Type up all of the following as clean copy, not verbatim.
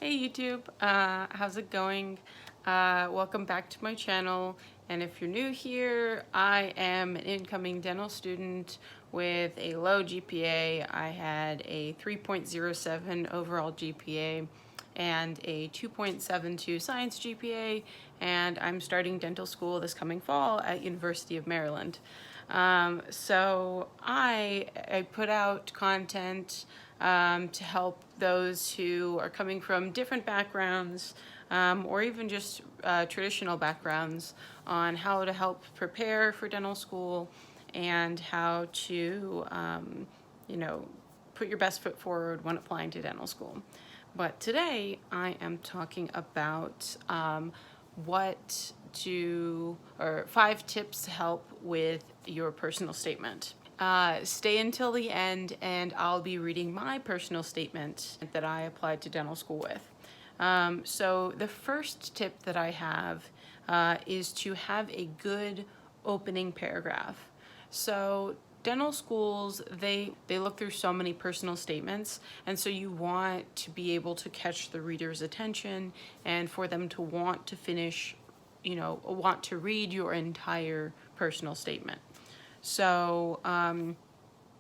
Hey YouTube, how's it going? Welcome back to my channel, and if you're new here, I am an incoming dental student with a low GPA. I had a 3.07 overall GPA and a 2.72 science GPA, and I'm starting dental school this coming fall at University of Maryland. So I put out content to help those who are coming from different backgrounds or even just traditional backgrounds on how to help prepare for dental school and how to, put your best foot forward when applying to dental school. But today I am talking about or 5 tips to help with your personal statement. Stay until the end and I'll be reading my personal statement that I applied to dental school with. So the first tip that I have is to have a good opening paragraph. So dental schools, they look through so many personal statements, and so you want to be able to catch the reader's attention and for them to want to finish, want to read your entire personal statement. So,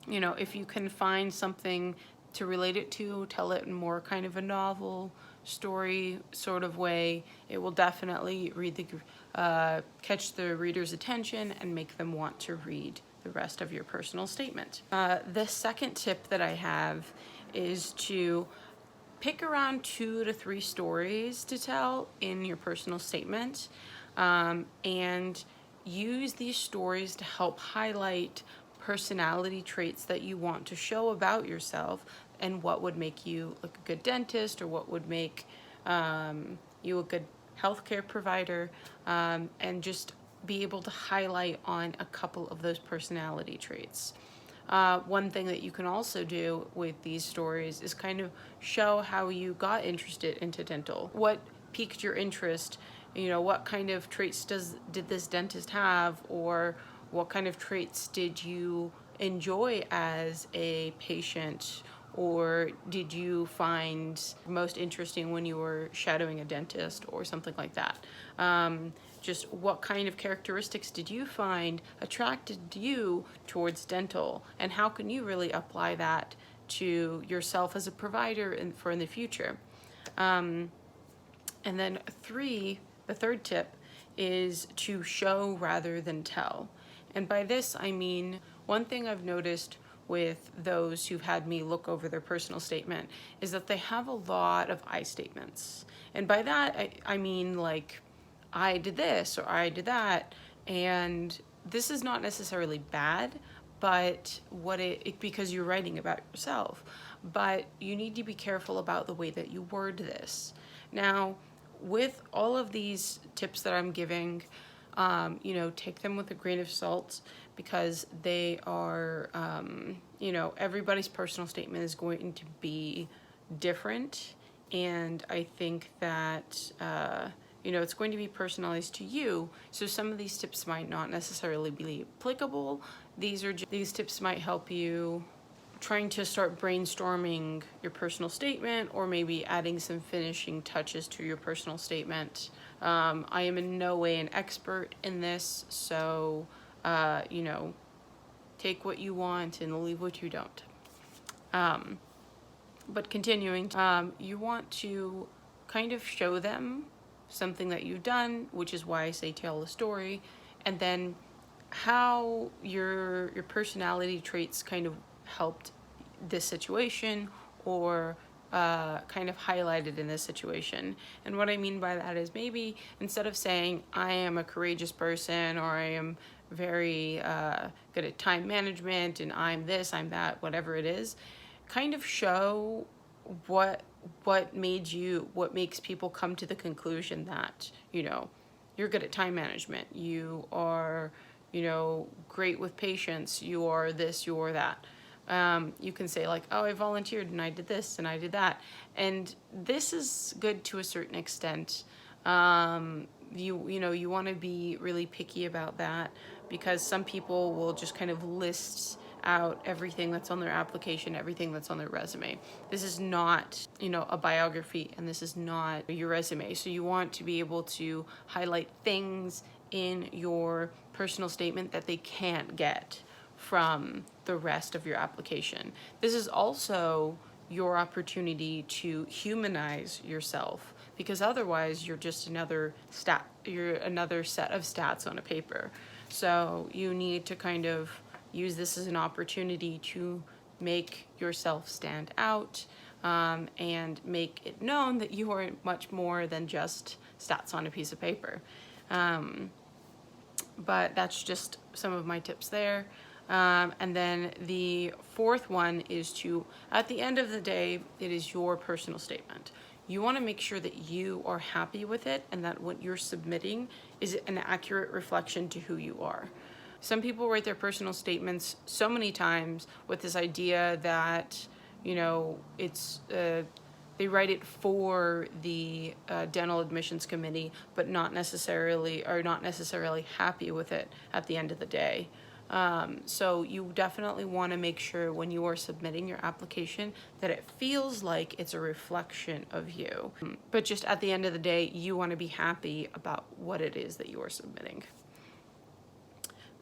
if you can find something to relate it to, tell it in more kind of a novel story sort of way, it will definitely catch the reader's attention and make them want to read the rest of your personal statement. The second tip that I have is to pick around 2 to 3 stories to tell in your personal statement, and use these stories to help highlight personality traits that you want to show about yourself and what would make you like a good dentist or what would make you a good healthcare provider, and just be able to highlight on a couple of those personality traits. One thing that you can also do with these stories is kind of show how you got interested into dental. What piqued your interest? What kind of traits did this dentist have, or what kind of traits did you enjoy as a patient, or did you find most interesting when you were shadowing a dentist or something like that? Just what kind of characteristics did you find attracted you towards dental, and how can you really apply that to yourself as a provider for in the future? And then the third tip is to show rather than tell. And by this, I mean, one thing I've noticed with those who've had me look over their personal statement is that they have a lot of I statements. And by that, I mean like, I did this or I did that. And this is not necessarily bad, but because you're writing about yourself, but you need to be careful about the way that you word this. Now, with all of these tips that I'm giving, take them with a grain of salt, because they are, everybody's personal statement is going to be different. And I think that, it's going to be personalized to you. So some of these tips might not necessarily be applicable. These tips might help you trying to start brainstorming your personal statement, or maybe adding some finishing touches to your personal statement. I am in no way an expert in this, so, take what you want and leave what you don't. But continuing, you want to kind of show them something that you've done, which is why I say tell a story, and then how your personality traits kind of helped this situation, or kind of highlighted in this situation. And what I mean by that is, maybe instead of saying I am a courageous person, or I am very good at time management, and I'm this, I'm that, whatever it is, kind of show what makes people come to the conclusion that, you're good at time management, you are, great with patients, you are this, you are that. You can say like, oh, I volunteered and I did this and I did that. And this is good to a certain extent. You want to be really picky about that, because some people will just kind of list out everything that's on their application, everything that's on their resume. This is not, a biography, and this is not your resume. So you want to be able to highlight things in your personal statement that they can't get from the rest of your application. This is also your opportunity to humanize yourself, because otherwise you're just another set of stats on a paper. So you need to kind of use this as an opportunity to make yourself stand out, and make it known that you are much more than just stats on a piece of paper. But that's just some of my tips there. And then the fourth one is to, at the end of the day, it is your personal statement. You want to make sure that you are happy with it and that what you're submitting is an accurate reflection to who you are. Some people write their personal statements so many times with this idea that, they write it for the dental admissions committee, but not necessarily happy with it at the end of the day. So you definitely want to make sure when you are submitting your application that it feels like it's a reflection of you. But just at the end of the day, you want to be happy about what it is that you are submitting.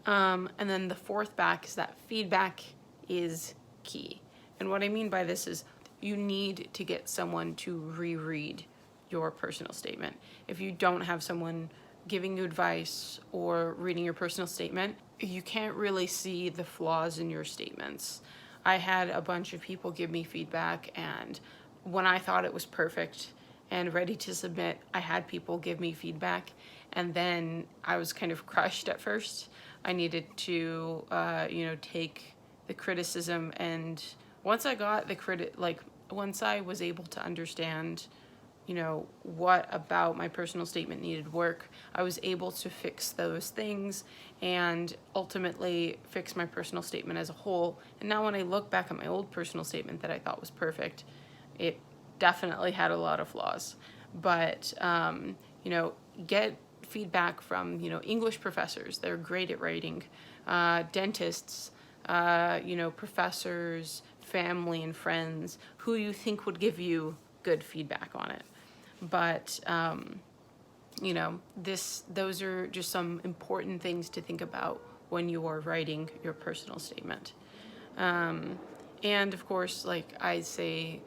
And then the fourth back is that feedback is key. And what I mean by this is you need to get someone to reread your personal statement. If you don't have someone giving you advice or reading your personal statement, you can't really see the flaws in your statements. I had a bunch of people give me feedback, and when I thought it was perfect and ready to submit, I had people give me feedback, and then I was kind of crushed at first. I needed to, take the criticism, and once I got the once I was able to understand, what about my personal statement needed work, I was able to fix those things and ultimately fix my personal statement as a whole. And now when I look back at my old personal statement that I thought was perfect, it definitely had a lot of flaws. But, get feedback from, English professors. They're great at writing. Dentists, professors, family and friends who you think would give you good feedback on it. But, those are just some important things to think about when you are writing your personal statement. And of course, like I say,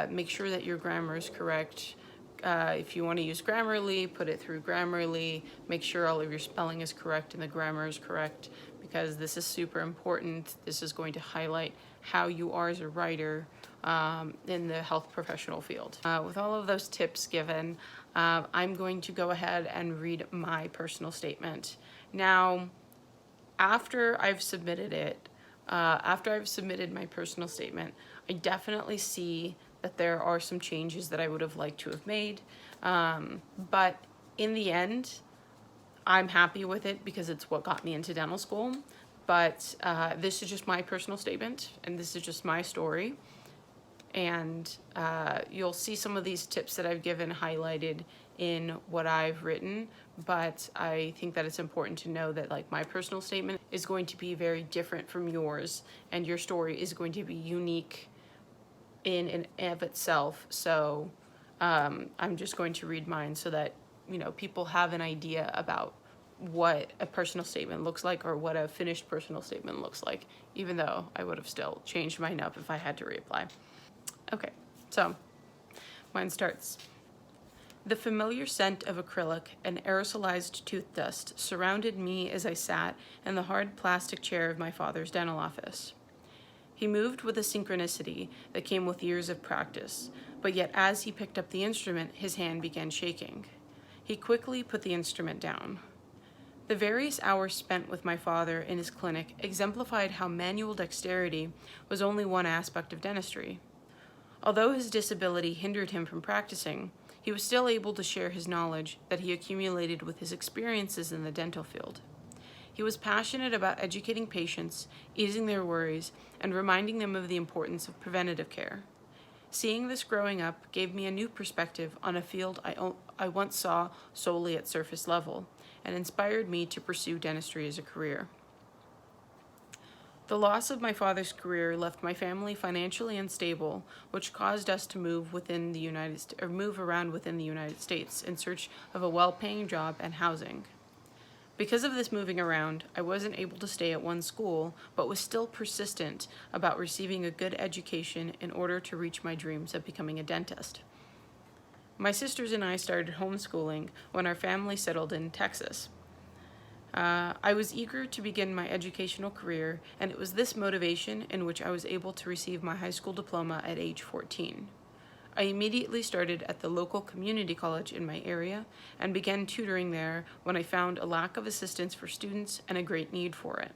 make sure that your grammar is correct. If you want to use Grammarly, put it through Grammarly. Make sure all of your spelling is correct and the grammar is correct, because this is super important. This is going to highlight how you are as a writer in the health professional field. With all of those tips given, I'm going to go ahead and read my personal statement. Now, after I've submitted it, after I've submitted my personal statement, I definitely see that there are some changes that I would have liked to have made. But in the end, I'm happy with it because it's what got me into dental school. But this is just my personal statement, and this is just my story. And you'll see some of these tips that I've given highlighted in what I've written, but I think that it's important to know that my personal statement is going to be very different from yours, and your story is going to be unique in and of itself. So I'm just going to read mine so that people have an idea about what a personal statement looks like, or what a finished personal statement looks like, even though I would have still changed mine up if I had to reapply. Okay, so mine starts. The familiar scent of acrylic and aerosolized tooth dust surrounded me as I sat in the hard plastic chair of my father's dental office. He moved with a synchronicity that came with years of practice, but yet as he picked up the instrument, his hand began shaking. He quickly put the instrument down. The various hours spent with my father in his clinic exemplified how manual dexterity was only one aspect of dentistry. Although his disability hindered him from practicing, he was still able to share his knowledge that he accumulated with his experiences in the dental field. He was passionate about educating patients, easing their worries, and reminding them of the importance of preventative care. Seeing this growing up gave me a new perspective on a field I once saw solely at surface level, and inspired me to pursue dentistry as a career. The loss of my father's career left my family financially unstable, which caused us to move around within the United States in search of a well-paying job and housing. Because of this moving around, I wasn't able to stay at one school, but was still persistent about receiving a good education in order to reach my dreams of becoming a dentist. My sisters and I started homeschooling when our family settled in Texas. I was eager to begin my educational career, and it was this motivation in which I was able to receive my high school diploma at age 14. I immediately started at the local community college in my area and began tutoring there when I found a lack of assistance for students and a great need for it.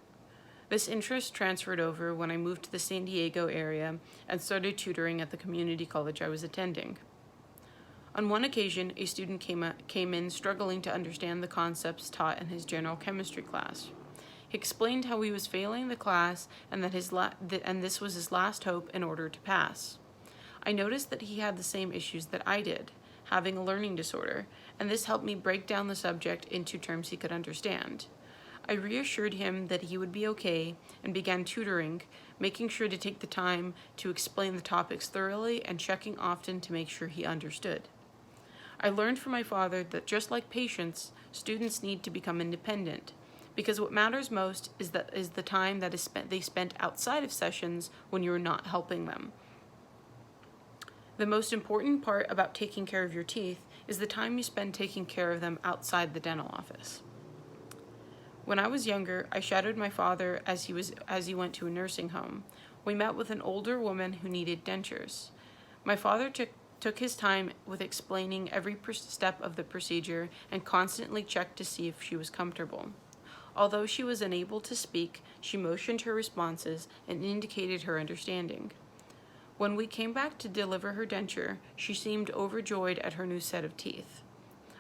This interest transferred over when I moved to the San Diego area and started tutoring at the community college I was attending. On one occasion, a student came in struggling to understand the concepts taught in his general chemistry class. He explained how he was failing the class and that this was his last hope in order to pass. I noticed that he had the same issues that I did, having a learning disorder, and this helped me break down the subject into terms he could understand. I reassured him that he would be okay and began tutoring, making sure to take the time to explain the topics thoroughly and checking often to make sure he understood. I learned from my father that just like patients, students need to become independent, because what matters most is the time that they spent outside of sessions when you're not helping them. The most important part about taking care of your teeth is the time you spend taking care of them outside the dental office. When I was younger, I shadowed my father as he went to a nursing home. We met with an older woman who needed dentures. My father took his time with explaining every step of the procedure and constantly checked to see if she was comfortable. Although she was unable to speak, she motioned her responses and indicated her understanding. When we came back to deliver her denture, she seemed overjoyed at her new set of teeth.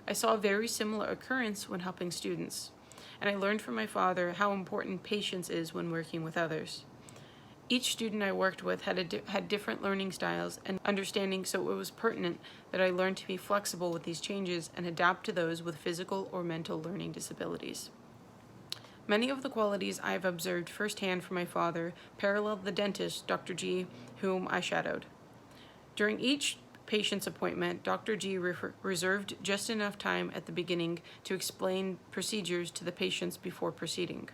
I saw a very similar occurrence when helping students, and I learned from my father how important patience is when working with others. Each student I worked with had different learning styles and understanding, so it was pertinent that I learn to be flexible with these changes and adapt to those with physical or mental learning disabilities. Many of the qualities I have observed firsthand from my father paralleled the dentist, Dr. G, whom I shadowed. During each patient's appointment, Dr. G reserved just enough time at the beginning to explain procedures to the patients before proceeding.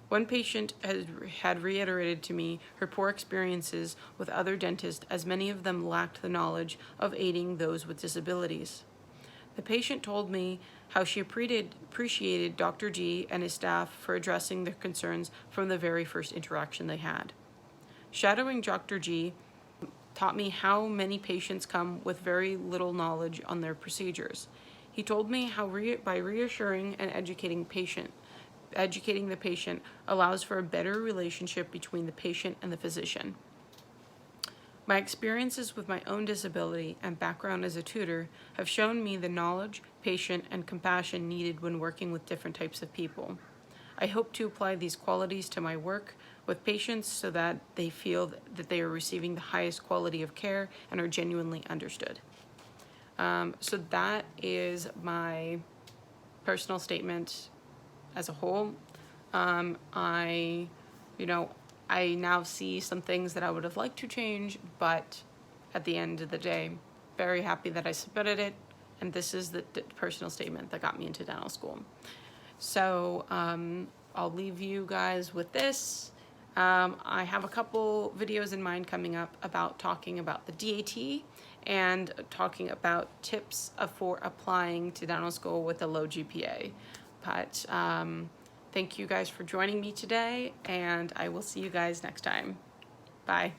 One patient had reiterated to me her poor experiences with other dentists, as many of them lacked the knowledge of aiding those with disabilities. The patient told me how she appreciated Dr. G and his staff for addressing their concerns from the very first interaction they had. Shadowing Dr. G taught me how many patients come with very little knowledge on their procedures. He told me how by reassuring and educating the patient allows for a better relationship between the patient and the physician. My experiences with my own disability and background as a tutor have shown me the knowledge, patience, and compassion needed when working with different types of people. I hope to apply these qualities to my work with patients so that they feel that they are receiving the highest quality of care and are genuinely understood. So that is my personal statement as a whole. I now see some things that I would have liked to change, but at the end of the day, very happy that I submitted it, and this is the personal statement that got me into dental school. So I'll leave you guys with this. I have a couple videos in mind coming up about talking about the DAT and talking about tips for applying to dental school with a low GPA. But thank you guys for joining me today, and I will see you guys next time. Bye.